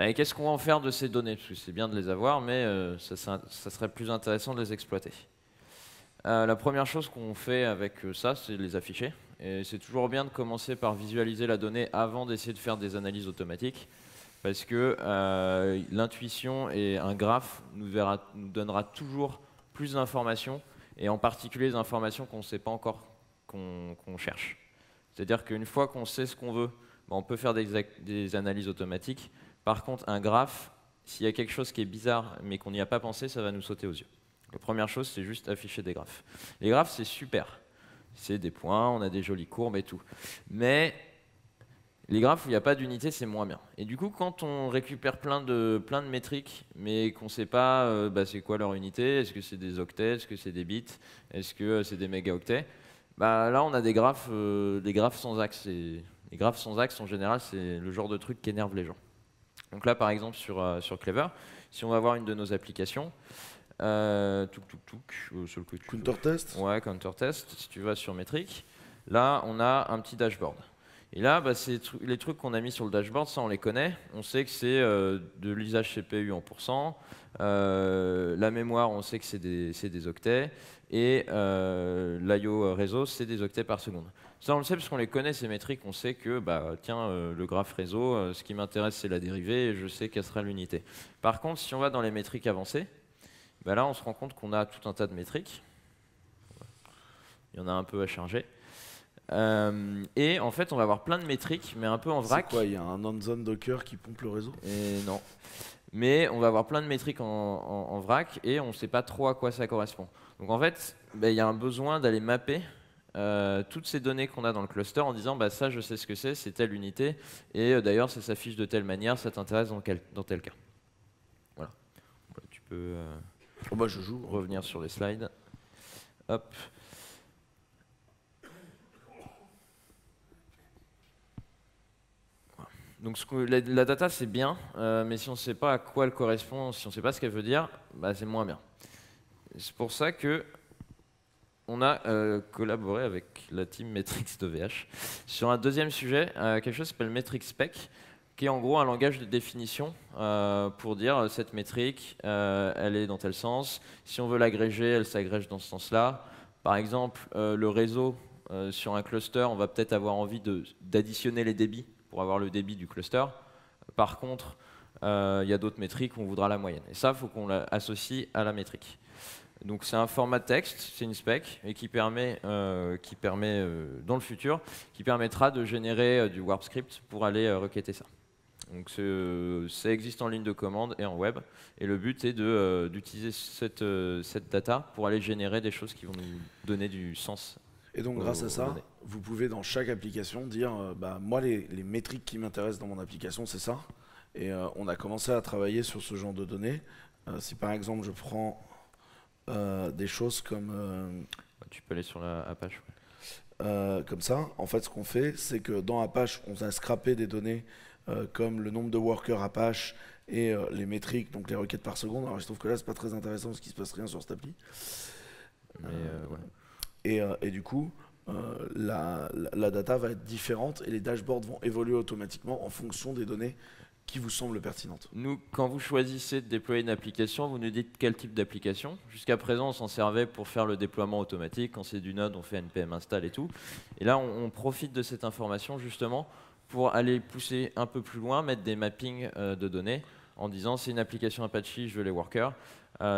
Et qu'est-ce qu'on va en faire de ces données? Parce que c'est bien de les avoir, mais ça serait plus intéressant de les exploiter. La première chose qu'on fait avec ça, c'est les afficher. Et c'est toujours bien de commencer par visualiser la donnée avant d'essayer de faire des analyses automatiques, parce que l'intuition et un graphe nous donnera toujours plus d'informations, et en particulier des informations qu'on ne sait pas encore qu'on cherche. C'est-à-dire qu'une fois qu'on sait ce qu'on veut, on peut faire des analyses automatiques. Par contre, un graphe, s'il y a quelque chose qui est bizarre mais qu'on n'y a pas pensé, ça va nous sauter aux yeux. La première chose, c'est juste afficher des graphes. Les graphes, c'est super. C'est des points, on a des jolies courbes et tout. Mais les graphes où il n'y a pas d'unité, c'est moins bien. Et du coup, quand on récupère plein de métriques, mais qu'on ne sait pas c'est quoi leur unité, est-ce que c'est des octets, est-ce que c'est des bits, est-ce que c'est des mégaoctets, là, on a des graphes sans axe. Et les graphes sans axe, en général, c'est le genre de truc qui énerve les gens. Donc là, par exemple, sur Clever, si on va voir une de nos applications, Sur le que tu veux. Counter test. Ouais, counter test. Si tu vas sur métrique, là, on a un petit dashboard. Et là, bah, les trucs qu'on a mis sur le dashboard, ça, on les connaît. On sait que c'est de l'usage CPU en pourcent. La mémoire, on sait que c'est des octets. Et l'IO réseau, c'est des octets par seconde. Ça, on le sait parce qu'on les connaît, ces métriques. On sait que, bah, tiens, le graphe réseau, ce qui m'intéresse, c'est la dérivée, et je sais quelle sera l'unité. Par contre, si on va dans les métriques avancées, bah là, on se rend compte qu'on a tout un tas de métriques. Il y en a un peu à charger. Et en fait, on va avoir plein de métriques, mais un peu en vrac. C'est quoi, il y a un on-zone Docker qui pompe le réseau? Et non. Mais on va avoir plein de métriques en vrac, et on ne sait pas trop à quoi ça correspond. Donc en fait, bah, il y a un besoin d'aller mapper toutes ces données qu'on a dans le cluster en disant bah, ça, je sais ce que c'est telle unité, et d'ailleurs, ça s'affiche de telle manière, ça t'intéresse dans tel cas. Voilà. Tu peux Oh bah je joue. revenir sur les slides. Hop. Donc la data, c'est bien, mais si on ne sait pas à quoi elle correspond, si on ne sait pas ce qu'elle veut dire, bah, c'est moins bien. C'est pour ça que on a collaboré avec la team Metrics de VH sur un deuxième sujet, quelque chose qui s'appelle Metric Spec, qui est en gros un langage de définition pour dire cette métrique, elle est dans tel sens. Si on veut l'agréger, elle s'agrège dans ce sens-là. Par exemple, le réseau sur un cluster, on va peut-être avoir envie d'additionner les débits pour avoir le débit du cluster. Par contre, il y a d'autres métriques où on voudra la moyenne. Et ça, il faut qu'on l'associe à la métrique. Donc c'est un format texte, c'est une spec, et qui permet dans le futur, qui permettra de générer du warp script pour aller requêter ça. Donc ça existe en ligne de commande et en web, et le but est d'utiliser cette data pour aller générer des choses qui vont nous donner du sens. Et donc grâce à ça, vous pouvez dans chaque application dire bah, moi les métriques qui m'intéressent dans mon application c'est ça. Et on a commencé à travailler sur ce genre de données. Si par exemple je prends des choses comme... tu peux aller sur la Apache. Comme ça, en fait ce qu'on fait c'est que dans Apache on a scrappé des données comme le nombre de workers Apache et les métriques, donc les requêtes par seconde. Alors je trouve que là c'est pas très intéressant parce qu'il se passe rien sur cette appli. Mais ouais. Et du coup, la data va être différente et les dashboards vont évoluer automatiquement en fonction des données qui vous semblent pertinentes. Nous, quand vous choisissez de déployer une application, vous nous dites quel type d'application. Jusqu'à présent, on s'en servait pour faire le déploiement automatique. Quand c'est du Node, on fait npm install et tout. Et là, on profite de cette information justement pour aller pousser un peu plus loin, mettre des mappings de données en disant c'est une application Apache, je veux les workers.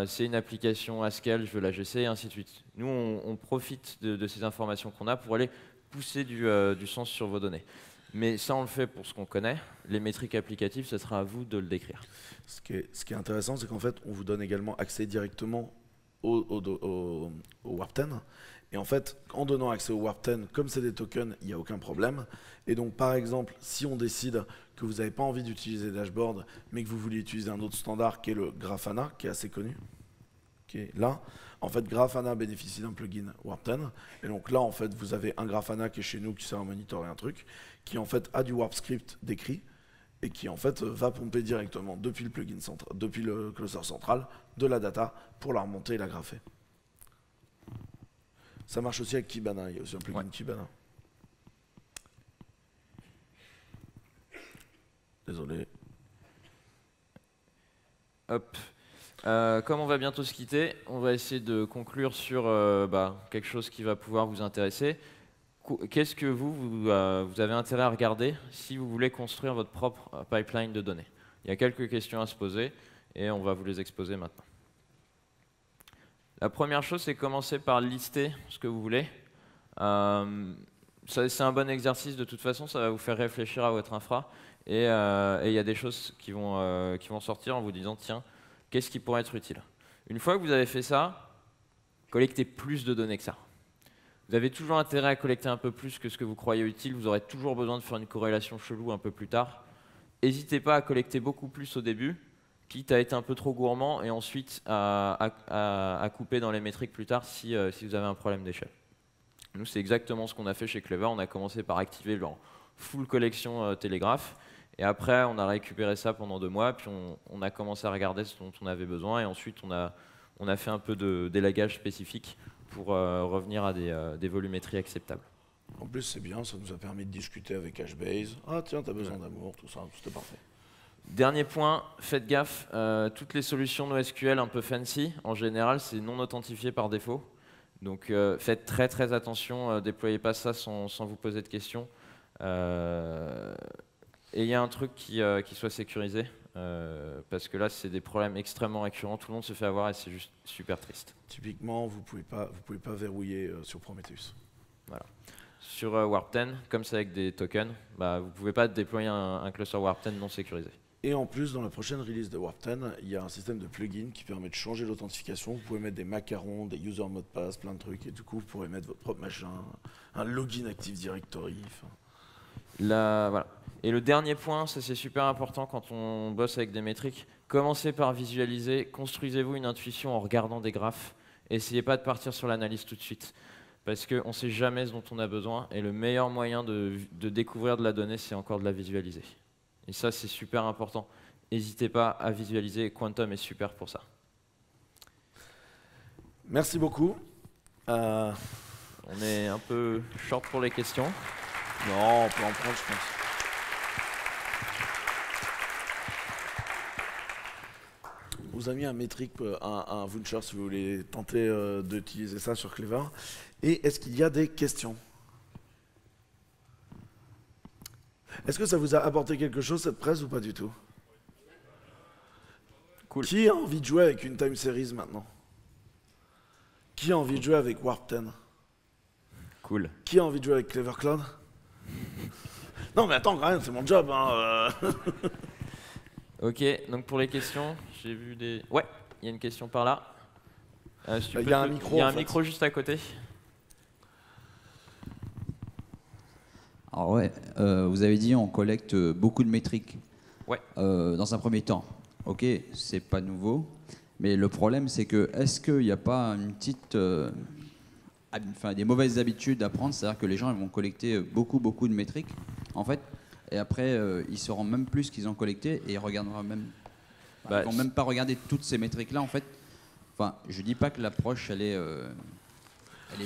C'est une application Haskell, je veux la GC, et ainsi de suite. Nous, on profite de ces informations qu'on a pour aller pousser du sens sur vos données. Mais ça, on le fait pour ce qu'on connaît. Les métriques applicatives, ce sera à vous de le décrire. Ce qui est intéressant, c'est qu'en fait, on vous donne également accès directement au Warp 10. Et en fait, en donnant accès au Warp 10, comme c'est des tokens, il n'y a aucun problème. Et donc, par exemple, si on décide que vous n'avez pas envie d'utiliser Dashboard, mais que vous voulez utiliser un autre standard qui est le Grafana, qui est assez connu, qui est là, en fait, Grafana bénéficie d'un plugin Warp 10. Et donc là, en fait, vous avez un Grafana qui est chez nous, qui sert à monitorer un truc, qui en fait a du Warp script décrit, et qui en fait va pomper directement depuis le plugin depuis le cluster central de la data pour la remonter et la grapher. Ça marche aussi avec Kibana, il y a aussi un plugin Kibana. Désolé. Hop. Comme on va bientôt se quitter, on va essayer de conclure sur quelque chose qui va pouvoir vous intéresser. Qu'est-ce que vous avez intérêt à regarder si vous voulez construire votre propre pipeline de données? Il y a quelques questions à se poser et on va vous les exposer maintenant. La première chose, c'est commencer par lister ce que vous voulez. C'est un bon exercice de toute façon, ça va vous faire réfléchir à votre infra. Et il y a des choses qui vont sortir en vous disant, tiens, qu'est-ce qui pourrait être utile? Une fois que vous avez fait ça, collectez plus de données que ça. Vous avez toujours intérêt à collecter un peu plus que ce que vous croyez utile. Vous aurez toujours besoin de faire une corrélation chelou un peu plus tard. N'hésitez pas à collecter beaucoup plus au début, quitte à être un peu trop gourmand, et ensuite à couper dans les métriques plus tard si vous avez un problème d'échelle. Nous, c'est exactement ce qu'on a fait chez Clever. On a commencé par activer leur full collection télégraphe. Et après, on a récupéré ça pendant 2 mois, puis on a commencé à regarder ce dont on avait besoin, et ensuite on a on a fait un peu d'élagage spécifique pour revenir à des volumétries acceptables. En plus, c'est bien, ça nous a permis de discuter avec HBase. Ah tiens, t'as besoin d'amour, tout ça, c'était parfait. Dernier point, faites gaffe, toutes les solutions NoSQL un peu fancy, en général, c'est non authentifié par défaut. Donc faites très très attention, déployez pas ça sans vous poser de questions. Et il y a un truc qui soit sécurisé, parce que là, c'est des problèmes extrêmement récurrents, tout le monde se fait avoir et c'est juste super triste. Typiquement, vous pouvez pas verrouiller sur Prometheus. Voilà. Sur Warp 10, comme c'est avec des tokens, bah, vous ne pouvez pas déployer un cluster Warp 10 non sécurisé. Et en plus, dans la prochaine release de Warp 10, il y a un système de plugin qui permet de changer l'authentification. Vous pouvez mettre des macarons, des user mot de passe, plein de trucs, et du coup, vous pourrez mettre votre propre machin, un login Active Directory. Voilà. Et le dernier point, ça c'est super important quand on bosse avec des métriques, commencez par visualiser, construisez-vous une intuition en regardant des graphes. Essayez pas de partir sur l'analyse tout de suite, parce qu'on ne sait jamais ce dont on a besoin, et le meilleur moyen de découvrir de la donnée, c'est encore de la visualiser. Et ça, c'est super important. N'hésitez pas à visualiser, et Quantum est super pour ça. Merci beaucoup. On est un peu short pour les questions. Non, on peut en prendre, je pense. On vous a mis un métrique, un voucher si vous voulez tenter d'utiliser ça sur Clever. Et est-ce qu'il y a des questions? Est-ce que ça vous a apporté quelque chose, cette presse, ou pas du tout? Cool. Qui a envie de jouer avec une time series maintenant? Qui a envie de jouer avec Warp 10? Cool. Qui a envie de jouer avec Clever Cloud? Non mais attends, quand même, c'est mon job. Ok, donc pour les questions, j'ai vu des... Ouais, il y a une question par là. Il y a un micro. Il y a un micro juste à côté. Alors ouais, vous avez dit on collecte beaucoup de métriques. Ouais. Dans un premier temps. Ok, c'est pas nouveau, mais le problème c'est que est-ce qu'il n'y a pas une petite, des mauvaises habitudes à prendre, c'est-à-dire que les gens ils vont collecter beaucoup de métriques en fait, et après ils sauront même plus ce qu'ils ont collecté et ils regarderont même, ils vont même pas regarder toutes ces métriques là en fait. Enfin, je dis pas que l'approche elle est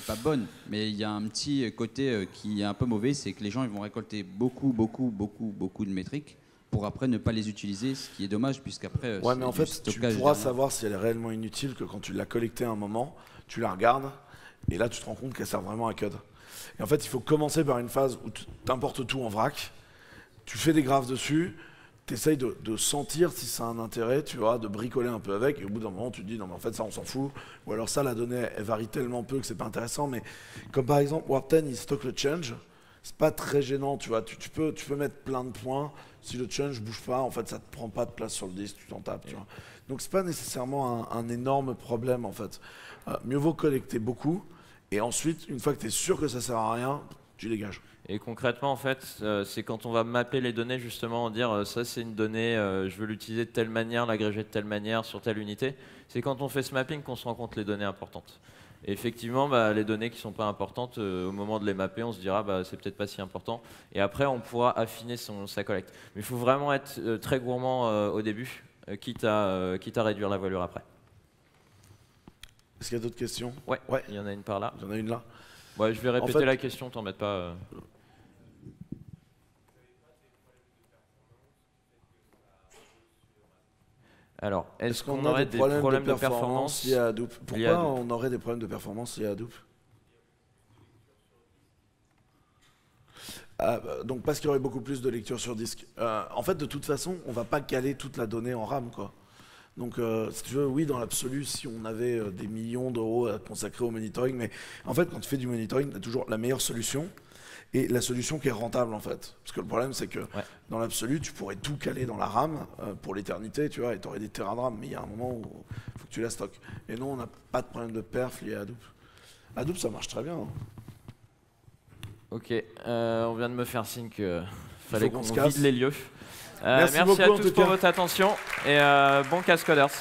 pas bonne, mais il y a un petit côté qui est un peu mauvais, c'est que les gens ils vont récolter beaucoup de métriques pour après ne pas les utiliser, ce qui est dommage puisqu'après ouais, mais en fait, tu pourras savoir si elle est réellement inutile que quand tu l'as collectée à un moment, tu la regardes et là tu te rends compte qu'elle sert vraiment à code. Et en fait, il faut commencer par une phase où tu importes tout en vrac, tu fais des graphes dessus, tu essayes de sentir si ça a un intérêt, tu vois, de bricoler un peu avec, et au bout d'un moment, tu te dis, non mais en fait ça on s'en fout, ou alors ça, la donnée, elle varie tellement peu que c'est pas intéressant, mais comme par exemple, Warp 10, il stocke le change, c'est pas très gênant, tu vois, tu peux mettre plein de points, si le change bouge pas, en fait ça te prend pas de place sur le disque, tu t'en tapes, tu vois. Donc c'est pas nécessairement un énorme problème en fait. Mieux vaut collecter beaucoup, et ensuite, une fois que tu es sûr que ça sert à rien, tu dégages. Et concrètement, en fait, c'est quand on va mapper les données, justement, dire ça c'est une donnée, je veux l'utiliser de telle manière, l'agréger de telle manière, sur telle unité. C'est quand on fait ce mapping qu'on se rend compte les données importantes. Et effectivement, les données qui ne sont pas importantes, au moment de les mapper, on se dira c'est peut-être pas si important. Et après, on pourra affiner sa collecte. Mais il faut vraiment être très gourmand au début, quitte à réduire la voilure après. Est-ce qu'il y a d'autres questions? Ouais, il y en a une par là. Il y en a une là. Ouais, je vais répéter la question, t'embête pas. Alors, est-ce qu'on aurait des problèmes de performance liés à Hadoop? Pourquoi on aurait des problèmes de performance liés à Hadoop? Donc parce qu'il y aurait beaucoup plus de lecture sur disque. En fait, de toute façon, on va pas caler toute la donnée en RAM, quoi. Donc, si tu veux, oui, dans l'absolu, si on avait des millions d'euros à consacrer au monitoring, mais en fait, quand tu fais du monitoring, tu as toujours la meilleure solution et la solution qui est rentable, en fait. Parce que le problème, c'est que dans l'absolu, tu pourrais tout caler dans la RAM pour l'éternité, tu vois, et tu aurais des terrains de RAM, mais il y a un moment où il faut que tu la stockes. Et nous, on n'a pas de problème de perf lié à Hadoop. Hadoop, ça marche très bien. Hein. Ok, on vient de me faire signe qu'il fallait qu'on vide les lieux. Merci à beaucoup, tous pour votre attention et bon cascoders.